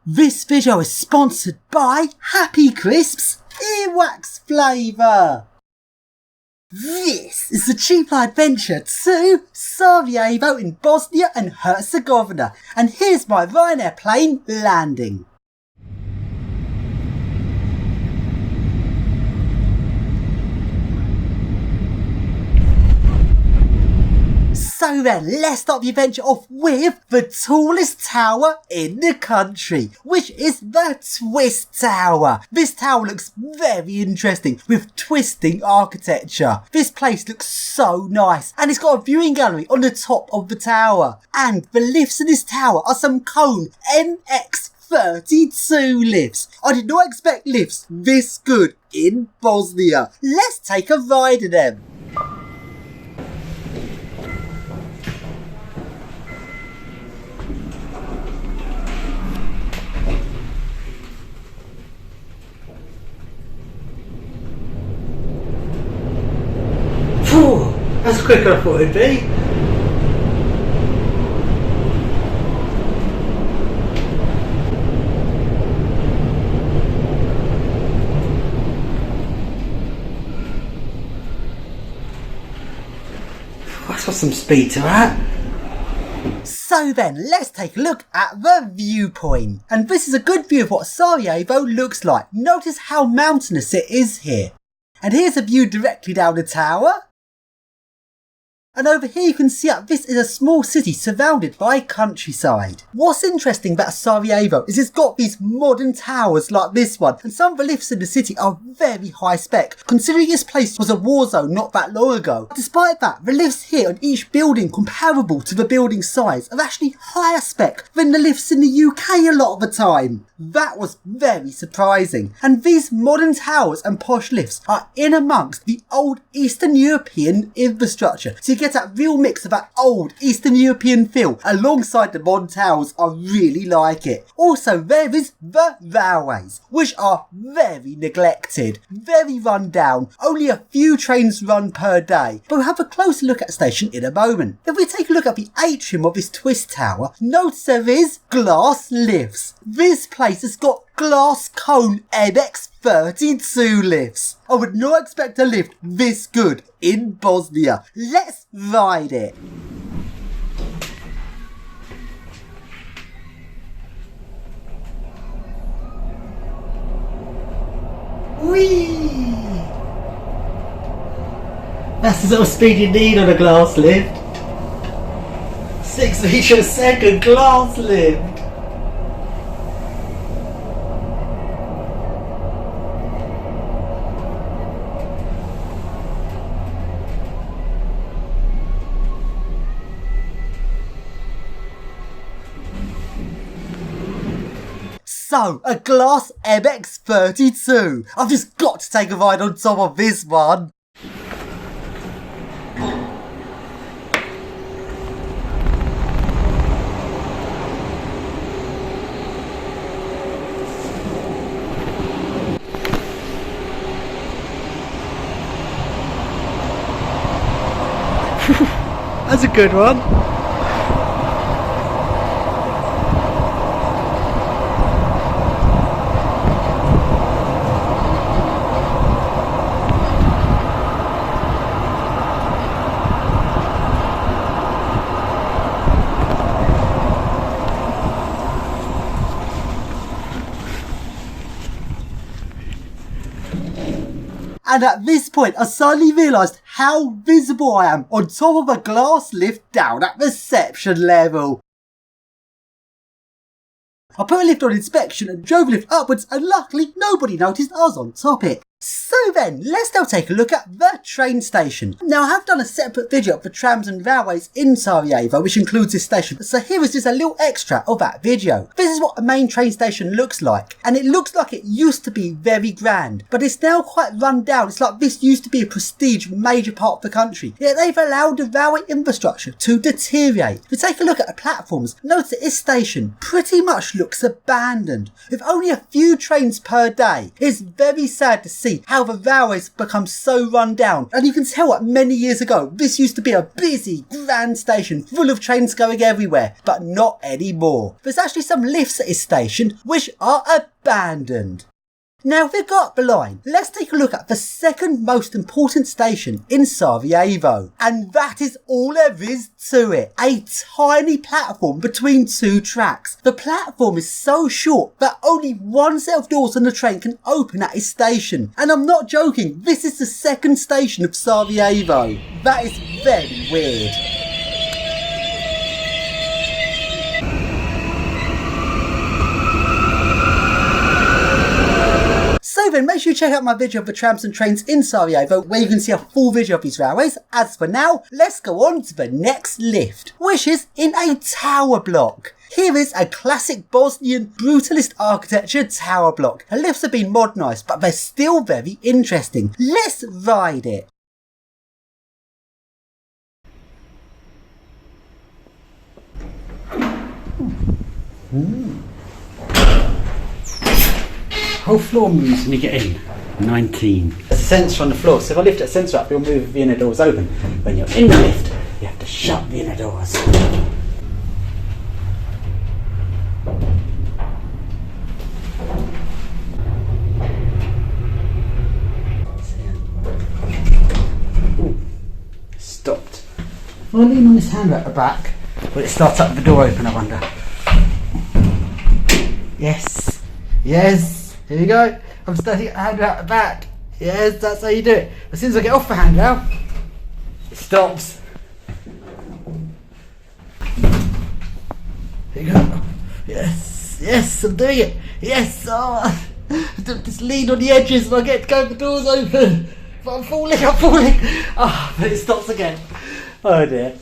This video is sponsored by Happy Crisps Earwax flavour. This is the cheap adventure to Sarajevo in Bosnia and Herzegovina, and here's my Ryanair plane landing. So then, let's start the adventure off with the tallest tower in the country, which is the Twist Tower. This tower looks very interesting with twisting architecture. This place looks so nice, and it's got a viewing gallery on the top of the tower. And the lifts in this tower are some Cone NX32 lifts. I did not expect lifts this good in Bosnia. Let's take a ride in them. That's quicker than I thought it'd be. That's got some speed to that. So then, let's take a look at the viewpoint. And this is a good view of what Sarajevo looks like. Notice how mountainous it is here. And here's a view directly down the tower. And over here you can see that this is a small city surrounded by countryside. What's interesting about Sarajevo is it's got these modern towers like this one, and some of the lifts in the city are very high spec, considering this place was a war zone not that long ago. Despite that, the lifts here on each building comparable to the building size are actually higher spec than the lifts in the UK a lot of the time. That was very surprising. And these modern towers and posh lifts are in amongst the old Eastern European infrastructure, so you get that real mix of that old Eastern European feel alongside the modern towers. I really like it. Also, there is the railways, which are very neglected, very run down, only a few trains run per day, but we'll have a closer look at the station in a moment. If we take a look at the atrium of this Twist Tower, notice there is glass lifts. This place has got glass Cone NX32 lifts. I would not expect a lift this good in Bosnia. Let's ride it. Whee! That's the sort of speed you need on a glass lift. 6 meters a second glass lift. So, a glass MX-32. I've just got to take a ride on top of this one. That's a good one. And at this point, I suddenly realised how visible I am on top of a glass lift down at reception level. I put a lift on inspection and drove the lift upwards, and luckily nobody noticed I was on top it. So then, let's now take a look at the train station. Now, I have done a separate video of the trams and railways in Sarajevo, which includes this station, so here is just a little extra of that video. This is what the main train station looks like, and it looks like it used to be very grand, but it's now quite run down. It's like this used to be a prestige major part of the country, yet they've allowed the railway infrastructure to deteriorate. If we take a look at the platforms, notice that this station pretty much looks abandoned, with only a few trains per day. It's very sad to see see how the railway's become so run down, and you can tell that many years ago this used to be a busy, grand station full of trains going everywhere, but not anymore. There's actually some lifts at this station which are abandoned. Now with that up the line, let's take a look at the second most important station in Sarajevo. And that is all there is to it. A tiny platform between two tracks. The platform is so short that only one set of doors on the train can open at its station. And I'm not joking, this is the second station of Sarajevo. That is very weird. So then, make sure you check out my video of the trams and trains in Sarajevo, where you can see a full video of these railways. As for now, let's go on to the next lift, which is in a tower block. Here is a classic Bosnian Brutalist architecture tower block. The lifts have been modernised, but they're still very interesting. Let's ride it. Whole floor moves when you get in. 19. There's a sensor on the floor, so if I lift that sensor up, it'll move the inner doors open. When you're in the lift, you have to shut the inner doors. Stopped. If I lean on this handle at the back, will it start up the door open, I wonder? Yes. Yes. Here we go. I'm starting a handle out the back. Yes, that's how you do it. As soon as I get off the handle, it stops. Here you go. Yes, yes, I'm doing it. Yes, oh, just lean on the edges and I get to go, the doors open. But I'm falling. Ah, but it stops again. Oh dear.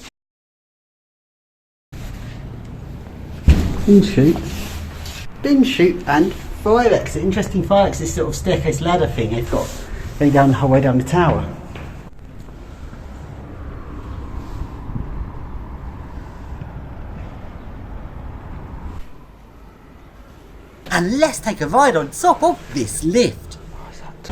Bin chute and fire exit. Interesting fire exit, sort of staircase ladder thing they've got going down the whole way down the tower. And let's take a ride on top of this lift. What is that?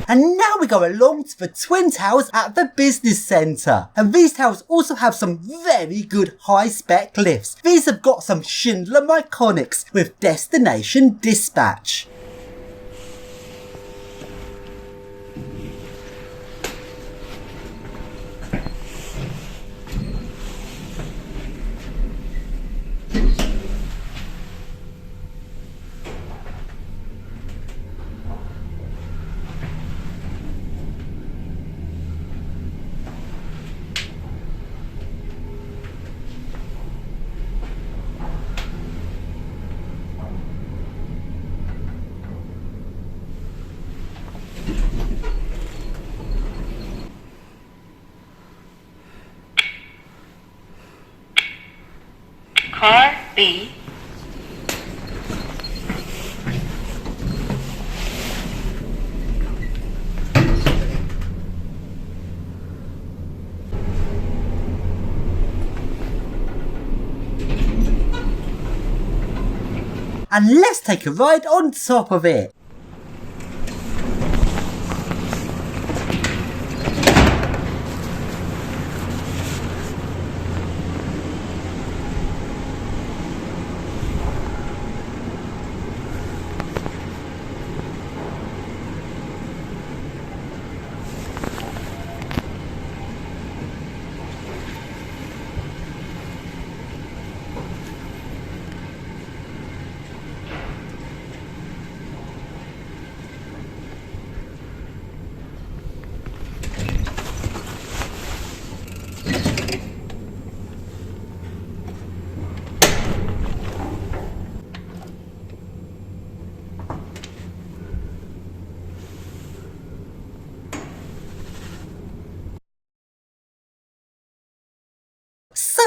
And now we go along to the twin towers at the business centre. And these towers also have some very good high-spec lifts. These have got some Schindler Iconics with destination dispatch. Car B. And let's take a ride on top of it.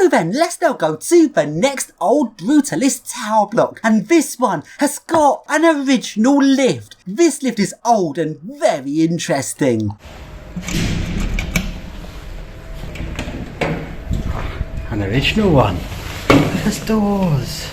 So then, let's now go to the next old Brutalist tower block. And this one has got an original lift. This lift is old and very interesting. An original one. Look at those doors.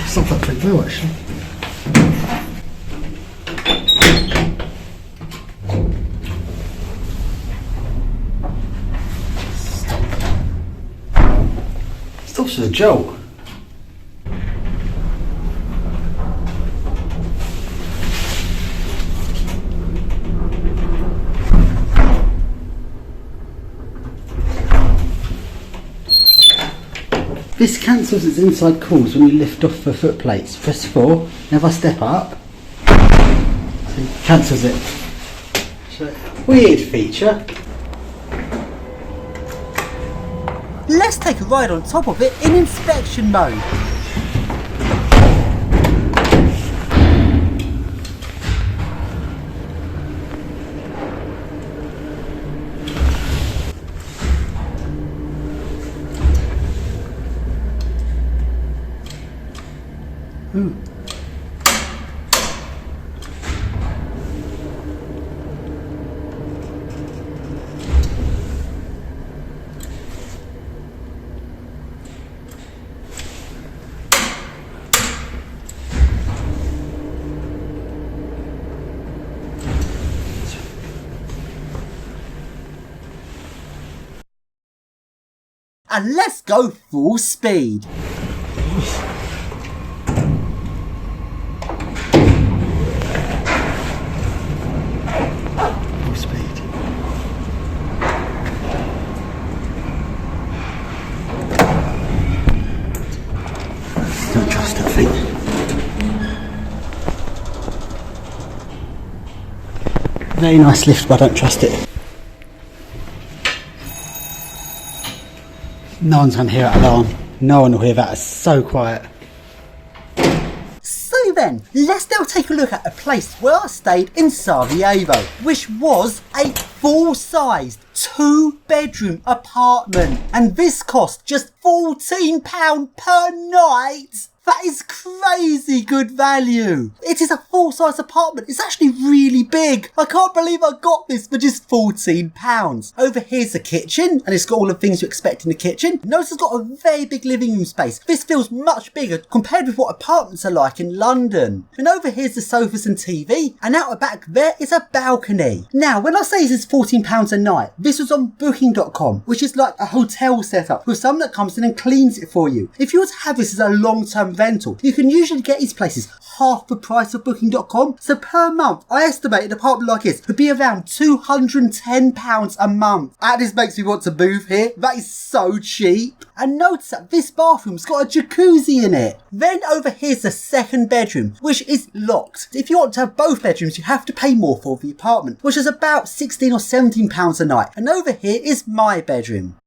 It's not that big though, actually. Stops with a jolt. This cancels its inside calls when you lift off the foot plates. Press 4, now if I step up, so it cancels it. So, weird feature. Let's take a ride on top of it in inspection mode. Ooh. And let's go full speed. Don't trust that thing. Very nice lift, but I don't trust it. No one's going to hear that alarm. No one will hear that. It's so quiet. So then, let's now take a look at a place where I stayed in Sarajevo, which was a full-sized 2-bedroom apartment. And this cost just £14 per night. That is crazy good value. It is a full-size apartment. It's actually really big. I can't believe I got this for just £14. Over here's the kitchen, and it's got all the things you expect in the kitchen. Notice it's got a very big living room space. This feels much bigger compared with what apartments are like in London. And over here's the sofas and TV, and out the back there is a balcony. Now, when I say this is £14 a night, this was on booking.com, which is like a hotel setup with someone that comes in and cleans it for you. If you were to have this as a long-term rental, you can usually get these places half the price of booking.com. So per month, I estimate an apartment like this would be around £210 a month. And this makes me want to move here. That is so cheap. And notice that this bathroom's got a jacuzzi in it. Then over here's the second bedroom, which is locked. If you want to have both bedrooms, you have to pay more for the apartment, which is about £16 or £17 a night. And over here is my bedroom.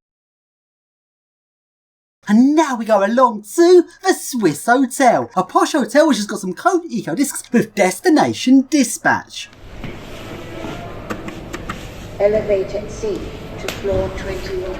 And now we go along to the Swiss Hotel, a posh hotel which has got some code eco discs with destination dispatch. Elevator C to floor 21.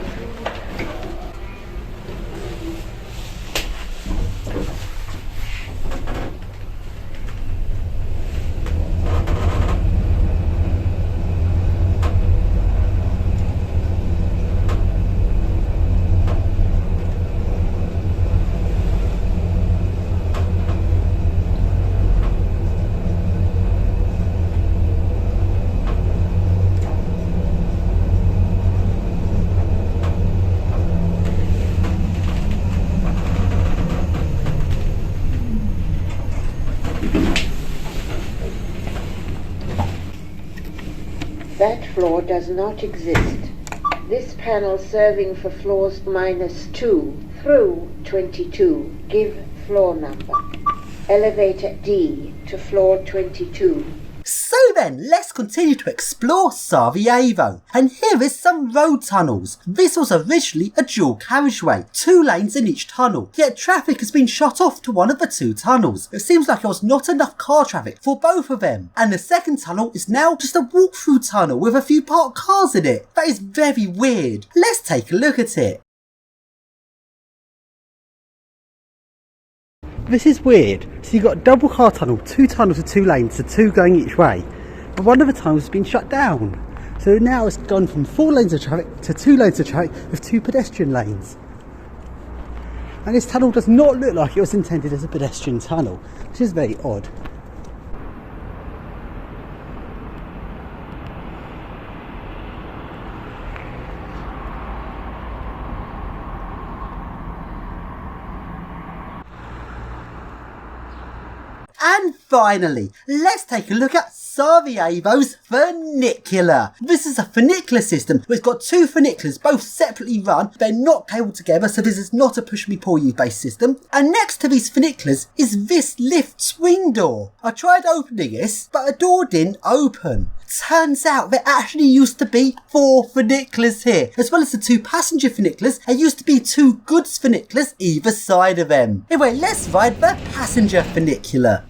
That floor does not exist. This panel serving for floors -2 through 22. Give floor number. Elevator D to floor 22. So then, let's continue to explore Sarajevo. And here is some road tunnels. This was originally a dual carriageway, 2 lanes in each tunnel, yet traffic has been shut off to one of the 2 tunnels. It seems like there was not enough car traffic for both of them. And the second tunnel is now just a walk-through tunnel with a few parked cars in it. That is very weird. Let's take a look at it. This is weird. So you've got a double car tunnel, 2 tunnels with 2 lanes, so 2 going each way. But one of the tunnels has been shut down. So now it's gone from 4 lanes of traffic to 2 lanes of traffic with 2 pedestrian lanes. And this tunnel does not look like it was intended as a pedestrian tunnel, which is very odd. And finally, let's take a look at Sarajevo's funicular. This is a funicular system where it's got 2 funiculars, both separately run. They're not cabled together, so this is not a push me pull you based system. And next to these funiculars is this lift swing door. I tried opening this, but the door didn't open. Turns out there actually used to be 4 funiculars here. As well as the 2 passenger funiculars, there used to be 2 goods funiculars either side of them. Anyway, let's ride the passenger funicular.